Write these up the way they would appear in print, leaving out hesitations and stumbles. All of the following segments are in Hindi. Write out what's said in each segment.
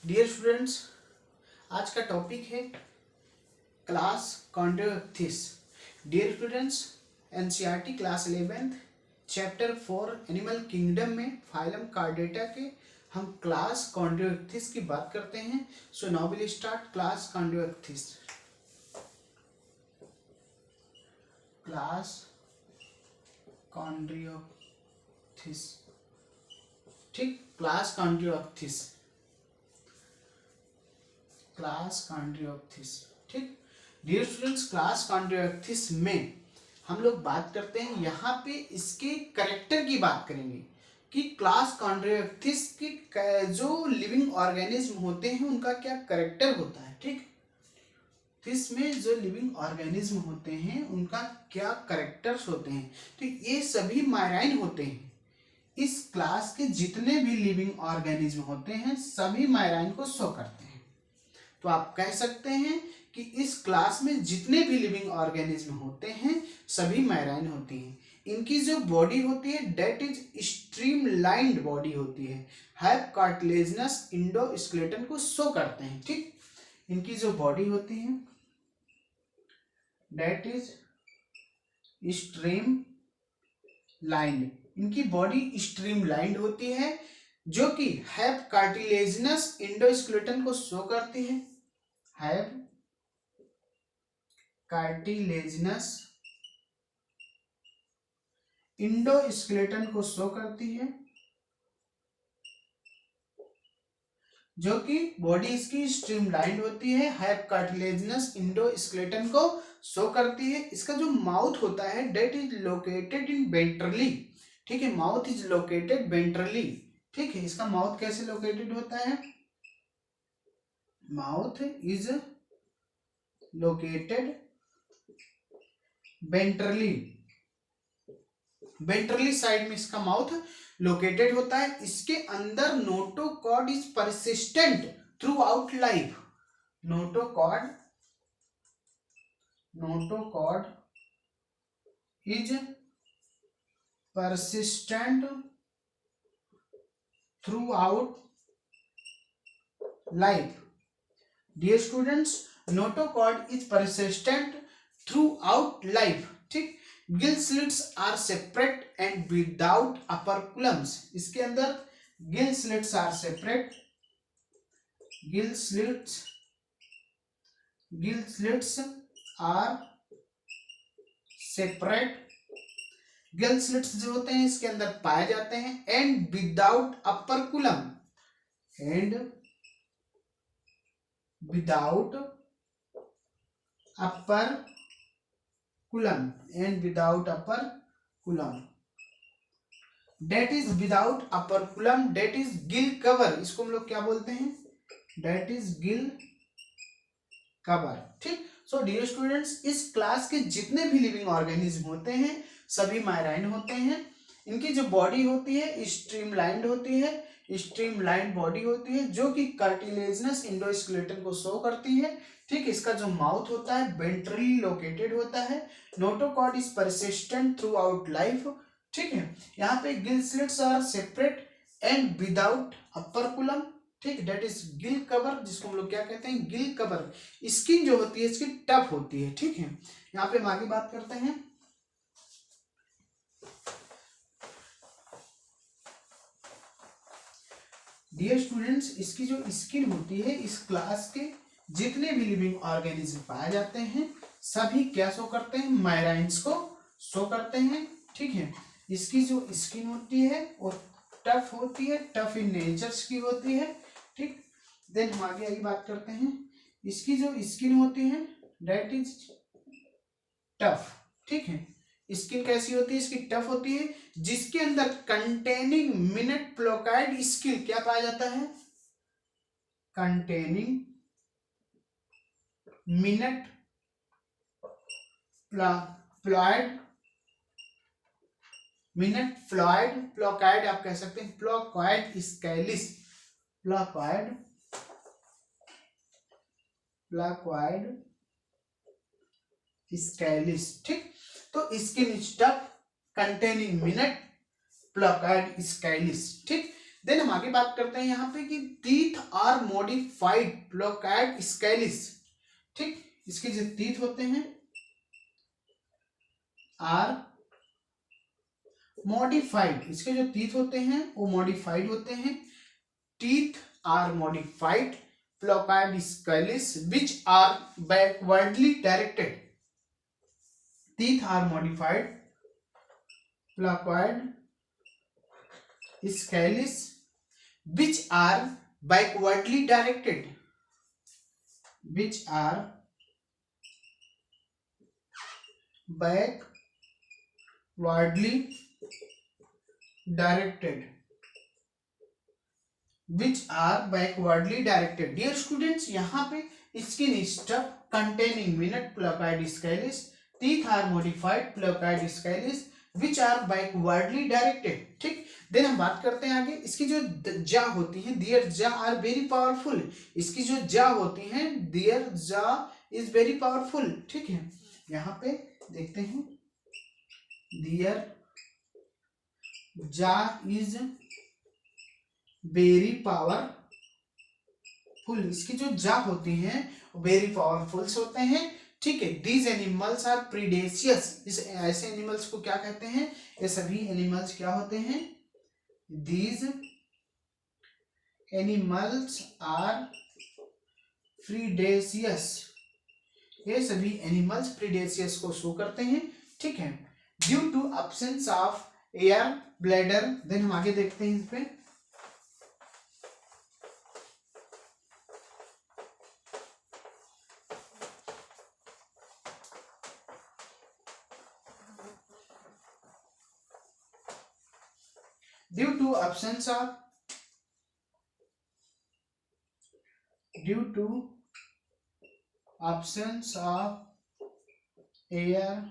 डियर स्टूडेंट्स, आज का टॉपिक है class Chondrichthyes. Dear students, NCERT class 11 chapter 4 animal kingdom में फाइलम कार्डेटा के हम क्लास कॉन्ड्रोइक्थिस की बात करते हैं। So now will start class Chondrichthyes. Class Chondrichthyes, ठीक, क्लास कॉन्ड्रोइक्थिस, क्लास कॉन्ड्रोइक्थिस, ठीक। डियर स्टूडेंट्स, क्लास कॉन्ड्रोइक्थिस में हम लोग बात करते हैं, यहाँ पे इसके करेक्टर की बात करेंगे कि क्लास कॉन्ड्रोइक्थिस की जो लिविंग ऑर्गेनिज्म होते हैं उनका क्या करेक्टर होता है, ठीक। इसमें जो लिविंग ऑर्गेनिज्म होते हैं उनका क्या करेक्टर्स होते हैं, तो ये सभी माइराइन होते हैं। इस क्लास के जितने भी लिविंग ऑर्गेनिज्म होते हैं सभी माइराइन को शो करते हैं। तो आप कह सकते हैं कि इस क्लास में जितने भी लिविंग ऑर्गेनिज्म होते हैं सभी माइराइन होती हैं। इनकी जो बॉडी होती है डेट इज स्ट्रीमलाइंड बॉडी होती है, हैव कार्टिलेजिनस इंडोस्केलेटन को शो करते हैं, ठीक। इनकी जो बॉडी होती है डेट इज स्ट्रीमलाइंड, इनकी बॉडी स्ट्रीमलाइंड होती है जो कि हैव कार्टिलेजिनस इंडोस्केलेटन को शो करती है, हैव कार्टिलेजिनस इंडोस्केलेटन को शो करती है, जो कि बॉडी इसकी स्ट्रीमलाइंड होती है, हैव कार्टिलेजिनस इंडोस्केलेटन को शो करती है। इसका जो माउथ होता है that is located in ventrally, ठीक है, माउथ इज लोकेटेड वेंट्रली, ठीक है। इसका माउथ कैसे लोकेटेड होता है, mouth is located ventrally, ventrally side में इसका माउथ लोकेटेड होता है। इसके अंदर notochord is persistent throughout life, notochord is persistent throughout life. Dear students, notochord is persistent throughout life, ठीक। Gill slits are separate and without operculums, इसके अंदर gill slits are separate, gill slits are separate, gill slits जो होते हैं इसके अंदर पाए जाते हैं, and without operculum, and without operculum, and without operculum, that is without operculum, that is gill cover, इसको हम लोग क्या बोलते हैं, डेट इज गिल कवर, ठीक। सो डियर स्टूडेंट्स, इस क्लास के जितने भी लिविंग ऑर्गेनिज्म होते हैं सभी माइराइन होते हैं। इनकी जो बॉडी होती है स्ट्रीमलाइंड होती है, स्ट्रीमलाइंड बॉडी होती है जो कि कार्टिलेजिनस इंडोस्केलेटन को शो करती है, ठीक। इसका जो माउथ होता है वेंट्रली लोकेटेड होता है, notochord is persistent throughout life, ठीक है। यहाँ पे gill slits are separate and without operculum, ठीक, डेट इज गिल कवर, जिसको हम लोग क्या कहते हैं, गिल कवर। स्किन जो होती है इसकी टफ होती है, ठीक है। यहाँ पे हम आगे बात करते हैं। डियर स्टूडेंट्स, इसकी जो स्किन होती है इस क्लास के जितने भी लिविंग ऑर्गेनिज्म पाए जाते हैं सभी क्या शो करते हैं, माइराइन्स को शो करते हैं, ठीक है। इसकी जो स्किन होती है वो टफ होती है, टफ इन नेचर्स की होती है, ठीक। देन हम आगे बात करते हैं। इसकी जो स्किन होती है डेट इज टफ, ठीक है। स्किन कैसी होती है, इसकी टफ होती है, जिसके अंदर कंटेनिंग मिनट प्लोकाइड स्किल क्या पाया जाता है, कंटेनिंग मिनट प्लॉइड, मिनट फ्लॉइड, प्लोकाइड आप कह सकते हैं, प्लोकाइड स्केलिस, प्लोकाइड स्केलिस, ठीक। तो skin is tough containing minute placoid scales, ठीक। देन हम आगे बात करते हैं यहाँ पे कि टीथ आर मॉडिफाइड प्लोकैड स्केलिस, ठीक, इसके जो टीथ होते हैं आर मॉडिफाइड, इसके जो टीथ होते हैं वो मॉडिफाइड होते हैं। Teeth are modified placoid scales which are backwardly directed, teeth are modified placoid scales which are backwardly directed, which are backwardly directed, which are backwardly directed। Dear students, यहाँ पे skin stub containing minute placide scalis, teeth are modified placide scalis which are backwardly directed, ठीक। देन हम बात करते हैं आगे, इसकी जो जा होती है, दियर जा आर वेरी पावरफुल, इसकी जो जा होती है दियर जा इज वेरी पावरफुल, ठीक है। यहाँ पे देखते हैं दियर जा इज वेरी पावरफुल, इसकी जो जा होती हैं वेरी पावरफुल होते हैं, ठीक है। दीज एनिमल्स आर प्रीडेशियस, इस ऐसे एनिमल्स को क्या कहते हैं, ये सभी एनिमल्स क्या होते हैं, these animals are predaceous, ये सभी एनिमल्स प्रीडेशियस को शो करते हैं, ठीक है। Due to absence of air bladder, then हम आगे देखते हैं इस पे, due to absence of air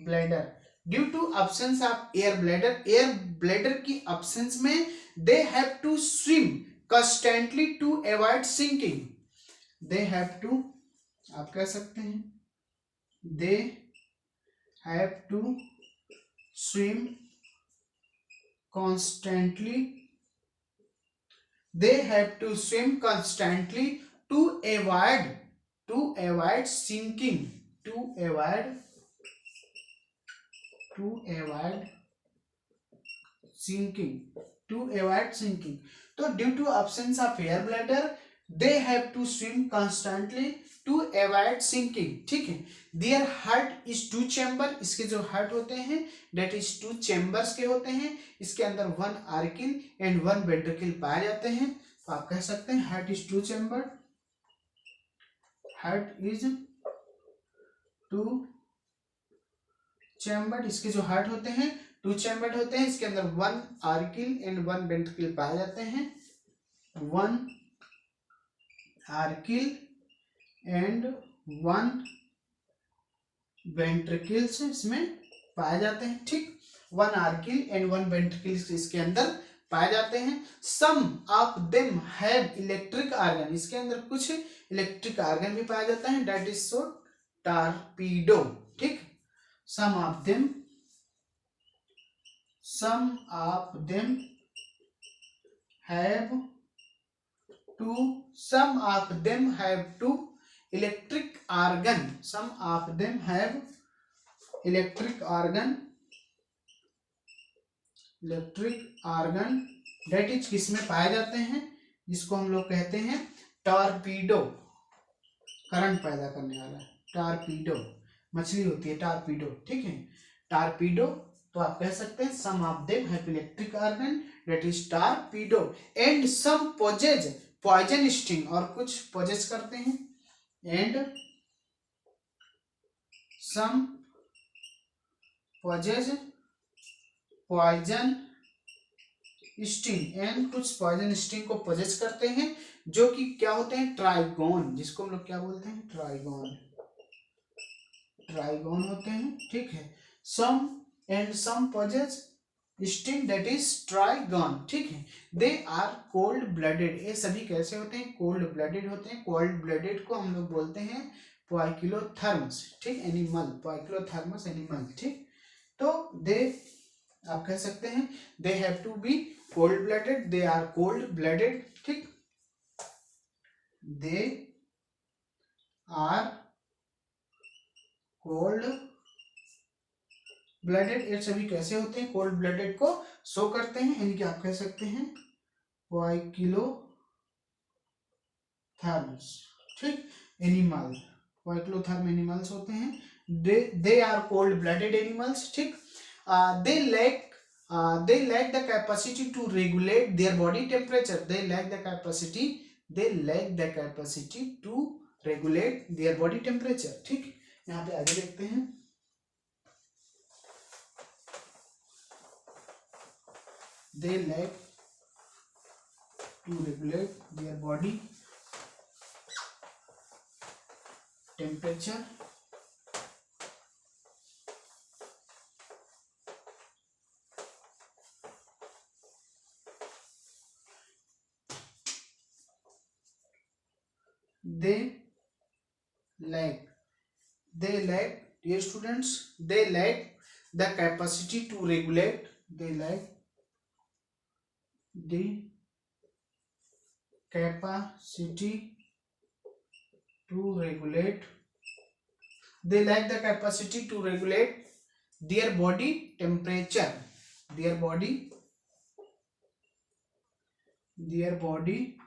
bladder, due to absence of air bladder, air bladder की absence में they have to swim constantly to avoid sinking, they have to, आप कह सकते हैं they have to swim constantly, they have to swim constantly to avoid sinking, to avoid sinking। तो due to absence of air bladder they have to swim constantly to avoid sinking, ठीक है। Their heart is two chamber, इसके जो हार्ट होते हैं डेट इज टू चैम्बर्स के होते हैं, इसके अंदर one auricle and one ventricle पाए जाते हैं, तो आप कह सकते हैं heart is two chamber, heart is two chambered, इसके जो हार्ट होते हैं टू चैम्बर्ड होते हैं, इसके अंदर one auricle and one ventricle पाए जाते हैं, one auricle and one ventricles इसमें पाए जाते हैं, ठीक। One auricle and one ventricles इसके अंदर पाए जाते हैं। Some of them have electric organ, इसके अंदर कुछ इलेक्ट्रिक आर्गन भी पाया जाता है, दैट इज सो टारपीडो, ठीक। Some of them have two electric organ, some of them have electric organ that is किसमें पाए जाते हैं, जिसको हम लोग कहते हैं टॉर्पीडो, करंट पैदा करने वाला, टॉर्पीडो मछली होती है टॉर्पीडो, ठीक है, टॉर्पीडो। तो आप कह सकते हैं some of them have electric organ that is Torpedo and some possess poison sting, और कुछ पोजेस करते हैं, and some possess poison sting, and कुछ पॉइजन स्टिंग को पोजेस करते हैं, जो कि क्या होते हैं ट्राइगोन, जिसको हम लोग क्या बोलते हैं ट्राइगोन होते हैं, ठीक है। सम पोजेस स्टिंग दैट इज ट्राइगन, ठीक है। दे आर कोल्ड ब्लडेड, ये सभी कैसे होते हैं कोल्ड ब्लडेड होते हैं, कोल्ड ब्लडेड को हम लोग बोलते हैं पोइकिलोथर्म्स, ठीक, एनिमल पोइकिलोथर्मस एनिमल, ठीक। तो दे आप कह सकते हैं they have to be cold blooded, they are cold blooded, ठीक, दे आर कोल्ड ब्लडेड, ये सभी कैसे होते हैं, कोल्ड ब्लडेड को शो करते हैं, यानी कि आप कह सकते हैं क्वाइकिलोथर्म्स, ठीक, एनिमल, क्वाइकिलोथर्म एनिमल्स होते हैं, they are cold blooded animals, ठीक, they lack the capacity to regulate their body temperature, they lack the capacity to regulate their body temperature, ठीक। यहाँ पे आगे देखते हैं, they lack to regulate their body temperature, they lack, dear students, they lack the capacity to regulate, they lack the capacity to regulate, they lack the capacity to regulate their body temperature, their body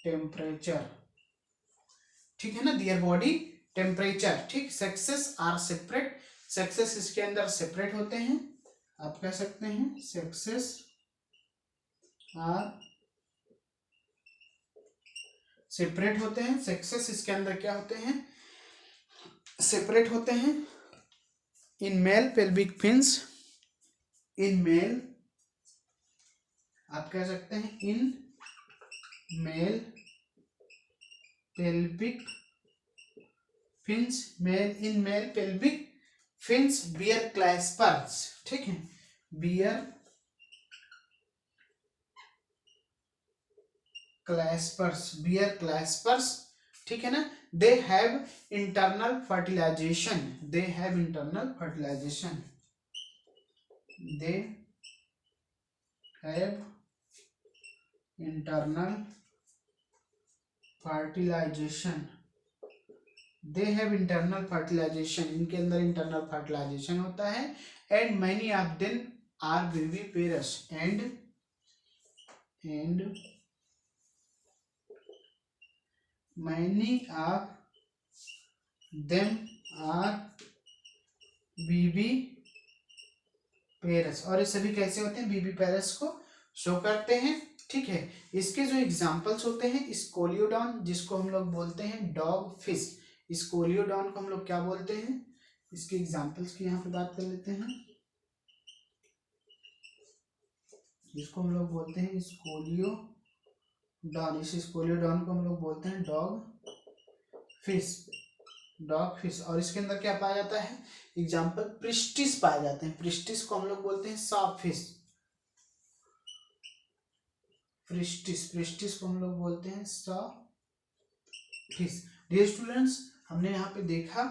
temperature, ठीक है ना, देयर बॉडी टेम्परेचर, ठीक। सेक्सेस आर सेपरेट, सेक्सेस इसके अंदर सेपरेट होते हैं, आप कह सकते हैं सेक्सेस आर सेपरेट होते हैं, सेक्सेस इसके अंदर क्या होते हैं, सेपरेट होते हैं। In male pelvic fins, in male आप कह सकते हैं in male pelvic fins, in male pelvic fins bear claspers, ठीक है, बियर क्लैस्पर्स, ठीक है ना। They have internal fertilisation, they have internal fertilisation, they have internal fertilisation, they have internal fertilisation, इनके अंदर इंटरनल फर्टिलाइजेशन होता है। And many of them are viviparous, and many of them are viviparous, और ये सभी कैसे होते हैं, विविपेरस को शो करते हैं, ठीक है। इसके जो एग्जाम्पल्स होते हैं, स्कोलियोडॉन जिसको हम लोग बोलते हैं डॉग फिश, स्कोलियोडॉन को हम लोग क्या बोलते हैं, इसके एग्जाम्पल्स की यहाँ पे बात कर लेते हैं, जिसको हम लोग बोलते हैं स्कोलियोडॉन, इस स्कोलियोडॉन को हम लोग बोलते हैं डॉग फिश, और इसके अंदर क्या पाया जाता है, एग्जाम्पल प्रिस्टिस पाए जाते हैं, प्रिस्टिस को हम लोग बोलते हैं सॉफ्ट फिश, प्रिस्टिस को हम लोग बोलते हैं सॉफ्ट फिश। डियर स्टूडेंट्स, हमने यहाँ पे देखा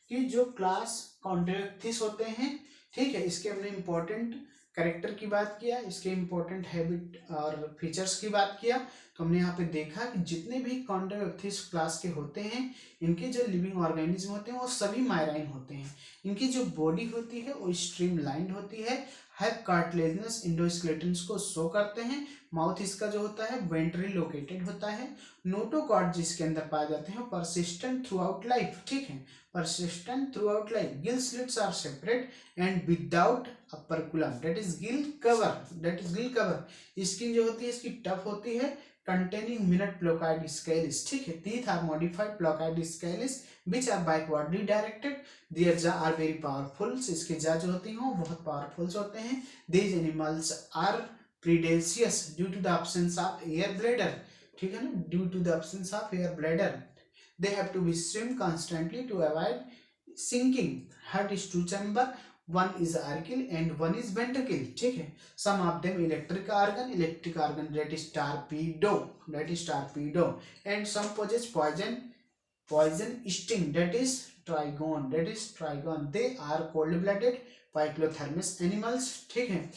कि जो क्लास कॉन्ट्रैक्टिस होते हैं, ठीक है, इसके हमने इम्पोर्टेंट कैरेक्टर की बात किया, इसके इम्पोर्टेंट हैबिट और फीचर्स की बात किया। तो हमने यहाँ पे देखा कि जितने भी कॉन्ट्रैक्टिस क्लास के होते हैं, इनके जो लिविंग ऑर्गेनिज्म होते हैं वो सभी माइराइन होते हैं, इनकी जो बॉडी होती है वो स्ट्रीमलाइंड होती है, कार्टिलेजिनस इंडोस्केलेटन्स को शो करते हैं, माउथ इसका जो होता है वेंट्री लोकेटेड होता है, नोटोकॉर्ड जिसके अंदर पाए जाते हैं परसिस्टेंट थ्रू आउट लाइफ, ठीक है, persistent throughout life, gill slits are separate and without operculum, that is gill cover, skin जो होती है इसकी टफ होती है, containing minute plocoid scales, ठीक है, teeth are modified plocoid scales which are backwardly directed, their jaw are very powerful, इसके jaw जो होती हैं वो बहुत powerful होते हैं, these animals are predaceous due to the absence of air bladder, ठीक है ना, due to the absence of air bladder, they have to be swim constantly to avoid sinking, heart is two chamber, one is auricle and one is ventricle, ठीक है, some of them electric organ that is torpedo, and some possess poison sting, that is trigon, they are cold blooded, poikilothermous animals, ठीक है,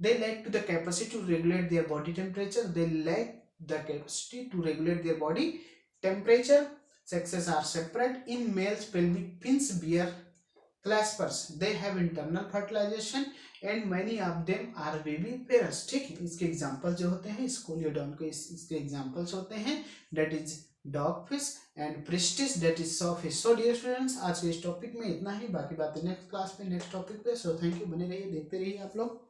they lack to the capacity to regulate their body temperature. They lack the capacity to regulate their body temperature. Sexes are separate. In males, pelvic fins bear claspers. They have internal fertilization and many of them are viviparous. ठीक है, इसके एग्जाम्पल जो होते हैं स्कोलियोडॉन के इसके एग्जाम्पल्स होते हैं, that is dogfish and pristis, that is sawfish. So dear students, आज के इस टॉपिक में इतना ही, बाकी बातें नेक्स्ट क्लास में नेक्स्ट टॉपिक पे. सो थैंक यू, बने रहिए, देखते रहिए आप लोग.